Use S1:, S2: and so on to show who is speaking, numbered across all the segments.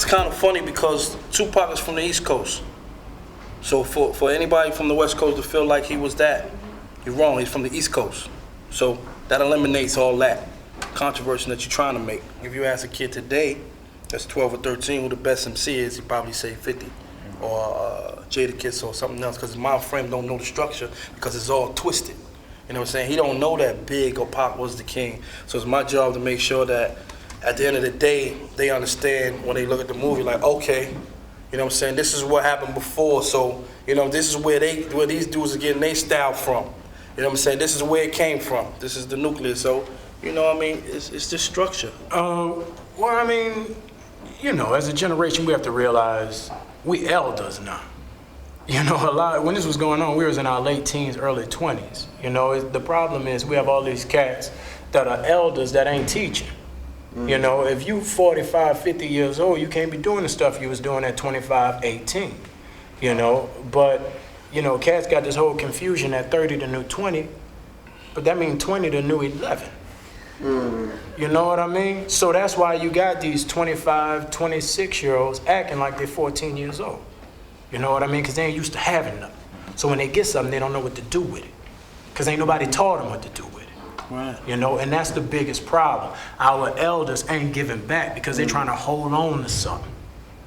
S1: kind of funny because Tupac is from the East Coast. So for anybody from the West Coast to feel like he was that, you're wrong. He's from the East Coast. So that eliminates all that controversy that you're trying to make. If you ask a kid today that's 12 or 13 who the best MC is, he'd probably say 50 or Jadakiss or something else, because his mind frame don't know the structure because it's all twisted. You know what I'm saying? He don't know that Big or Pac was the king. So it's my job to make sure that at the end of the day, they understand when they look at the movie, like, okay, you know what I'm saying, this is what happened before, so, you know, this is where these dudes are getting their style from. You know what I'm saying? This is where it came from. This is the nucleus. So, you know what I mean? It's just structure.
S2: Well, I mean, you know, as a generation, we have to realize we elders now. You know, when this was going on, we was in our late teens, early 20s. You know, the problem is we have all these cats that are elders that ain't teaching. You know, if you 45, 50 years old, you can't be doing the stuff you was doing at 25, 18. You know, but, you know, cats got this whole confusion at 30 the new 20, but that means 20 the new 11. You know what I mean? So that's why you got these 25, 26-year-olds acting like they're 14 years old. You know what I mean? Because they ain't used to having nothing. So when they get something, they don't know what to do with it. Because ain't nobody taught them what to do with it.
S1: Right.
S2: You know, and that's the biggest problem. Our elders ain't giving back because they're trying to hold on to something.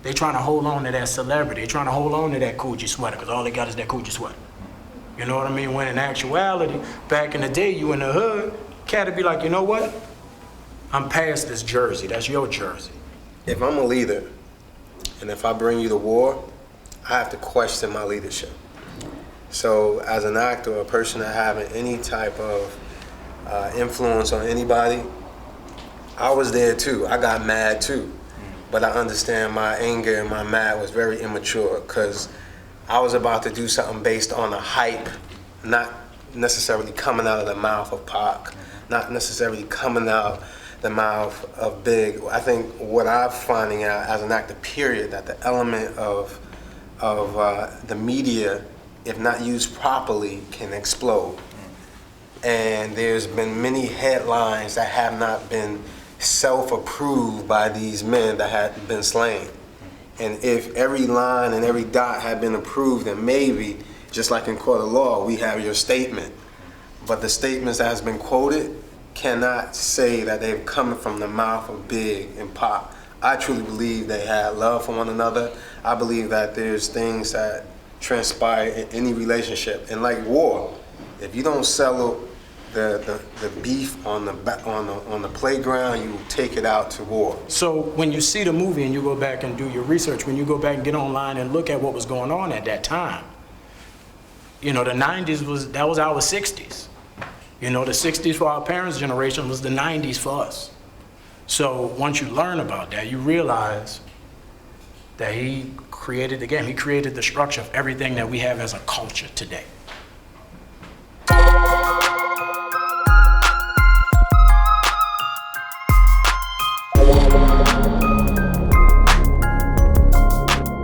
S2: They're trying to hold on to that celebrity. They're trying to hold on to that Coogee sweater because all they got is that Coogee sweater. You know what I mean? When in actuality, back in the day, you in the hood, cat would be like, you know what? I'm past this jersey. That's your jersey.
S3: If I'm a leader, and if I bring you to war, I have to question my leadership. So as an actor, a person that having any type of influence on anybody, I was there too. I got mad too. But I understand my anger and my mad was very immature because I was about to do something based on a hype, not necessarily coming out of the mouth of Pac, not necessarily coming out the mouth of Big. I think what I'm finding out as an actor, period, that the element of the media, if not used properly, can explode. And there's been many headlines that have not been self-approved by these men that had been slain. And if every line and every dot had been approved, then maybe, just like in court of law, we have your statement. But the statements that has been quoted cannot say that they've come from the mouth of Big and Pac. I truly believe they had love for one another. I believe that there's things that transpire in any relationship. And like war, if you don't settle the beef on the playground, you take it out to war.
S2: So when you see the movie and you go back and do your research, when you go back and get online and look at what was going on at that time, you know, the 90s was our 60s. You know, the 60s for our parents' generation was the 90s for us. So once you learn about that, you realize that he created the game. He created the structure of everything that we have as a culture today.